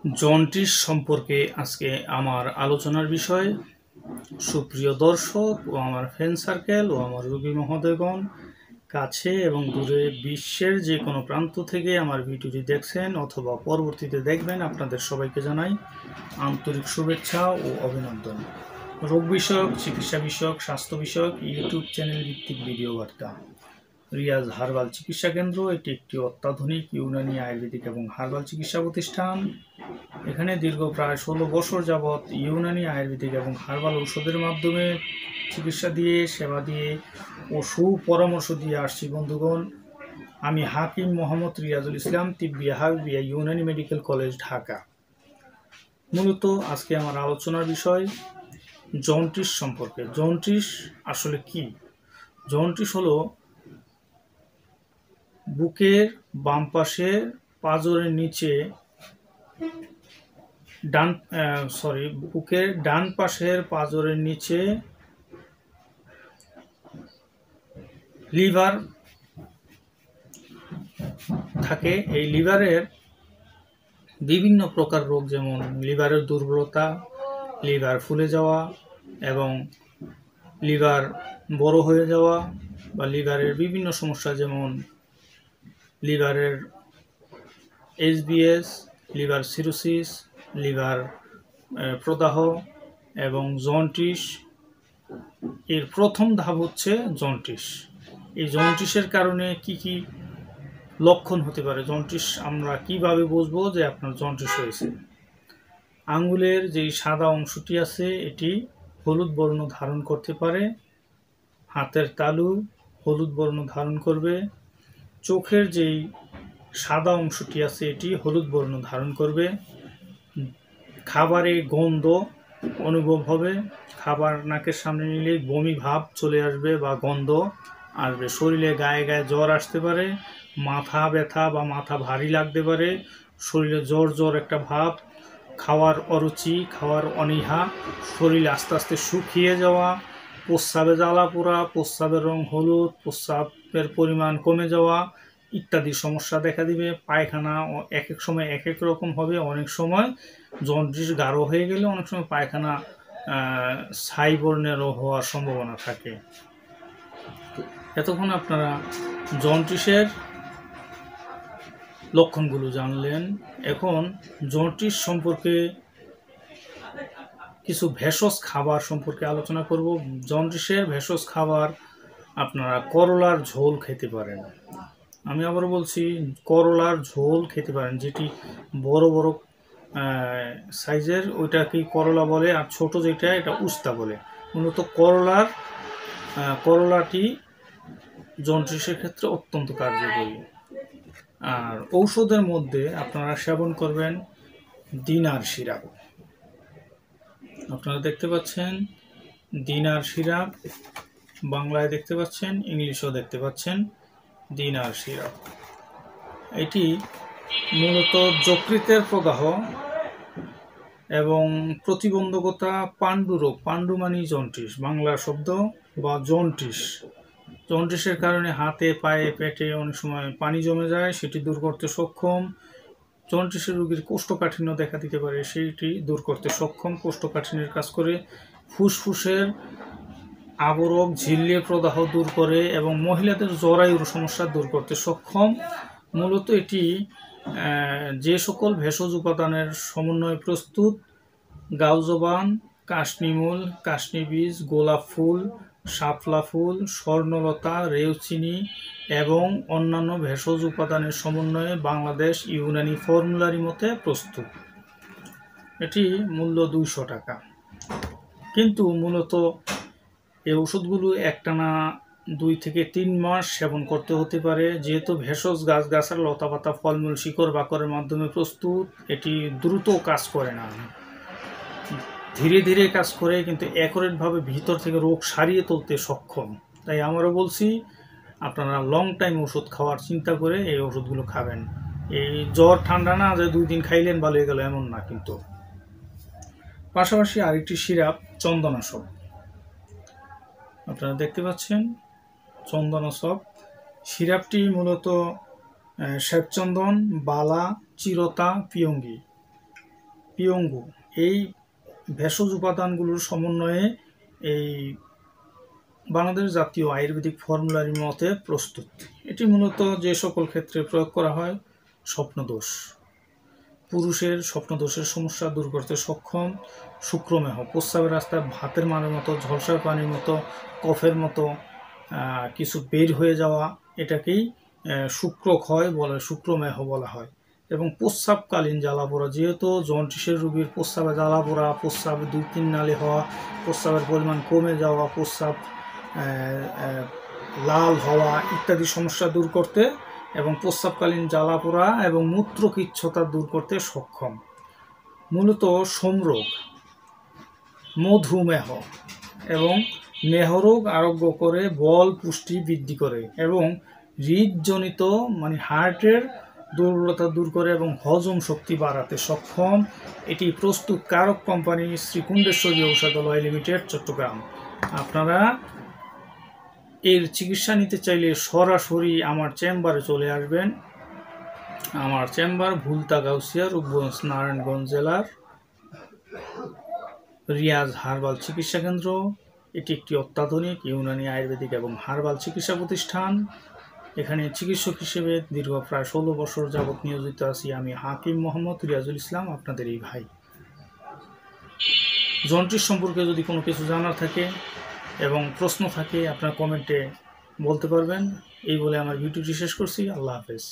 Jaundice সম্পর্কে আজকে আমার আলোচনার বিষয়। সুপ্রিয় দর্শক ও আমার ফ্রেন্ড সার্কেল ও আমার রোগী মহোদয়গণ, কাছে এবং দূরে বিশ্বের যে কোনো প্রান্ত থেকে আমার ভিডিওটি দেখছেন অথবা পরবর্তীতে দেখবেন, আপনাদের সবাইকে জানাই আন্তরিক শুভেচ্ছা ও অভিনন্দন। রোগ বিষয়ক, চিকিৎসা বিষয়ক, স্বাস্থ্য বিষয়ক ইউটিউব চ্যানেল ভিত্তিক ভিডিও বার্তা রিয়াজ হার্বাল চিকিৎসা কেন্দ্র এটি একটি অত্যাধুনিক ইউনানি আয়ুর্বেদিক এবং হার্বাল চিকিৎসা প্রতিষ্ঠান। এখানে দীর্ঘ প্রায় 16 বছর যাবৎ ইউনানি আয়ুর্বেদিক এবং হার্বাল ঔষধের মাধ্যমে চিকিৎসা দিয়ে, সেবা দিয়ে ও সুপরামর্শ দিয়ে আসছি বন্ধুগণ। আমি হাকিম মোহাম্মদ রিয়াজুল ইসলাম, তিব্বিয়া হাবিবিয়া ইউনানি মেডিকেল কলেজ, ঢাকা। মূলত আজকে আমার আলোচনার বিষয় জন্ডিস সম্পর্কে। জন্ডিস আসলে কি? জন্ডিস হলো বুকের বাম পাশে পাঁজরের নিচে বুকের ডান পাশের পাঁজরের নিচে লিভার থাকে। এই লিভারের বিভিন্ন প্রকার রোগ, যেমন লিভারের দুর্বলতা, লিভার ফুলে যাওয়া এবং লিভার বড় হয়ে যাওয়া, বা লিভারের বিভিন্ন সমস্যা যেমন লিভারের এইচবিএস, লিভার সিরোসিস, লিভার প্রদাহ এবং জন্ডিস। এর প্রথম ধাপ হচ্ছে জন্ডিস। এই জন্ডিসের কারণে কি কি লক্ষণ হতে পারে? জন্ডিস আমরা কিভাবে বুঝবো যে আপনার জন্ডিস হয়েছে? আঙ্গুলের যেই সাদা অংশটি আছে এটি হলুদ বর্ণ ধারণ করতে পারে, হাতের তালু হলুদ বর্ণ ধারণ করবে, চোখের যেই সাদা অংশটি আছে এটি হলুদ বর্ণ ধারণ করবে, খাবারে গন্ধ অনুভব হবে, খাবার নাকের সামনে নিলেই বমি ভাব চলে আসবে বা গন্ধ আসবে, শরীরে গায়ে গায়ে জ্বর আসতে পারে, মাথা ব্যথা বা মাথা ভারী লাগতে পারে, শরীরে জ্বর জ্বর একটা ভাব, খাওয়ার অরুচি, খাওয়ার অনীহা, শরীর আস্তে আস্তে শুকিয়ে যাওয়া, প্রস্রাবে জ্বালা পোড়া, প্রস্রাবের রং হলুদ, প্রস্রাবের পরিমাণ কমে যাওয়া ইত্যাদি সমস্যা দেখা দিবে। পায়খানা এক এক সময় এক এক রকম হবে। অনেক সময় জন্ডিস গাঢ় হয়ে গেলে অনেক সময় পায়খানা ছাই বর্ণেরও হওয়ার সম্ভাবনা থাকে। এতক্ষণ আপনারা জন্ডিসের লক্ষণগুলো জানলেন। এখন জন্ডিস সম্পর্কে কিছু ভেষজ খাবার সম্পর্কে আলোচনা করব। জন্ডিসের ভেষজ খাবার আপনারা করলার ঝোল খেতে পারেন। আমি আবার বলছি, করলার ঝোল খেতে পারেন, যেটি বড় বড় সাইজের ওইটাকে করলা বলে, আর ছোট যেটা এটা উস্তা বলে। মূলত করলাটি জন্ডিসের ক্ষেত্রে অত্যন্ত কার্যকরী। আর ঔষধের মধ্যে আপনারা সেবন করবেন দিনার সিরাপ। আপনারা দেখতে পাচ্ছেন দিনার সিরাপ, বাংলায় দেখতে পাচ্ছেন, ইংলিশেও দেখতে পাচ্ছেন দিনার সিরাপ। এটি মূলত যকৃতের প্রদাহ এবং প্রতিবন্ধকতা, পাণ্ডুরোগ, পাণ্ডু মানে জন্ডিস বাংলা শব্দ, বা জন্ডিসের কারণে হাতে পায়ে পেটে অনেক সময় পানি জমে যায়, সেটি দূর করতে সক্ষম। জন্ডিসের রোগীর কোষ্ঠকাঠিন্য দেখা দিতে পারে, সেইটি দূর করতে সক্ষম। কোষ্ঠকাঠিন্যের কাজ করে, ফুসফুসের আবরক, ঝিল্লির প্রদাহ দূর করে এবং মহিলাদের জরায়ুর সমস্যা দূর করতে সক্ষম। মূলত এটি যে সকল ভেষজ উপাদানের সমন্বয়ে প্রস্তুত: গাউজবান, কাশনিমূল, কাশনি বীজ, গোলাপ ফুল, শাপলা ফুল, স্বর্ণলতা, রেউচিনি এবং অন্যান্য ভেষজ উপাদানের সমন্বয়ে বাংলাদেশ ইউনানি ফর্মুলারি মতে প্রস্তুত। এটি মূল্য 200 টাকা। কিন্তু মূলত এই ওষুধগুলো একটানা 2 থেকে 3 মাস সেবন করতে হতে পারে। যেহেতু ভেষজ গাছগাছার লতাপাতা, ফলমূল, শিকড় বাকড়ের মাধ্যমে প্রস্তুত, এটি দ্রুত কাজ করে না, ধীরে ধীরে কাজ করে, কিন্তু অ্যাকুরেটভাবে ভিতর থেকে রোগ সারিয়ে তুলতে সক্ষম। তাই আমারও বলছি, আপনারা লং টাইম ওষুধ খাওয়ার চিন্তা করে এই ওষুধগুলো খাবেন। এই জ্বর ঠান্ডা না যে 2 দিন খাইলেন ভালো হয়ে গেল, এমন না কিন্তু। পাশাপাশি আরেকটি সিরাপ চন্দনাশক, আপনারা দেখতে পাচ্ছেন চন্দনাশক। সিরাপটি মূলত শ্বেতচন্দন, বালা, চিরতা, পিয়ঙ্গি পিয়ঙ্গু, এই ভেষজ উপাদানগুলোর সমন্বয়ে এই বাংলাদেশ জাতীয় আয়ুর্বেদিক ফর্মুলারি মতে প্রস্তুত। এটি মূলত যে সকল ক্ষেত্রে প্রয়োগ করা হয়, স্বপ্নদোষ, পুরুষের স্বপ্নদোষের সমস্যা দূর করতে সক্ষম, শুক্রমেহ, প্রস্রাবের রাস্তায় ভাতের মানের মতো, ঝলসার পানির মতো, কফের মতো কিছু বের হয়ে যাওয়া, এটাকেই শুক্রক্ষয় বলে, শুক্রমেহ বলা হয়। এবং প্রস্রাবকালীন জ্বালাপোড়া, যেহেতু জন্ডিসের রোগীর প্রস্রাবে জ্বালাপোড়া, প্রস্রাবে 2-3 নালী হওয়া, প্রস্রাবের পরিমাণ কমে যাওয়া, প্রস্রাব লাল হওয়া ইত্যাদি সমস্যা দূর করতে এবং প্রস্রাবকালীন জ্বালাপোড়া এবং মূত্রকিচ্ছতা দূর করতে সক্ষম। মূলত সোমরোগ, মধুমেহ এবং মেহরোগ আরোগ্য করে, বল পুষ্টি বৃদ্ধি করে এবং হৃদজনিত মানে হার্টের দুর্বলতা দূর করে এবং হজম শক্তি বাড়াতে সক্ষম। এটি প্রস্তুতকারক কোম্পানি শ্রীকুণ্ডেশ্বরী ঔষধালয় লিমিটেড, চট্টগ্রাম। আপনারা এর চিকিৎসা নিতে চাইলে সরাসরি আমার চেম্বারে চলে আসবেন। আমার চেম্বার ভুলতা গাউসিয়া, রূপগঞ্জ, নারায়ণগঞ্জ জেলার রিয়াজ হার্বাল চিকিৎসা কেন্দ্র। এটি একটি অত্যাধুনিক ইউনানি আয়ুর্বেদিক এবং হার্বাল চিকিৎসা প্রতিষ্ঠান। এখানে চিকিৎসক হিসেবে দীর্ঘ প্রায় 16 বছর যাবৎ নিয়োজিত আছি আমি, হাকিম মোহাম্মদ রিয়াজুল ইসলাম, আপনাদের এই ভাই। জন্ডিস সম্পর্কে যদি কোনো কিছু জানার থাকে এবং প্রশ্ন থাকে, আপনার কমেন্টে বলতে পারবেন। এই বলে আমার ভিডিওটি শেষ করছি। আল্লাহ হাফেজ।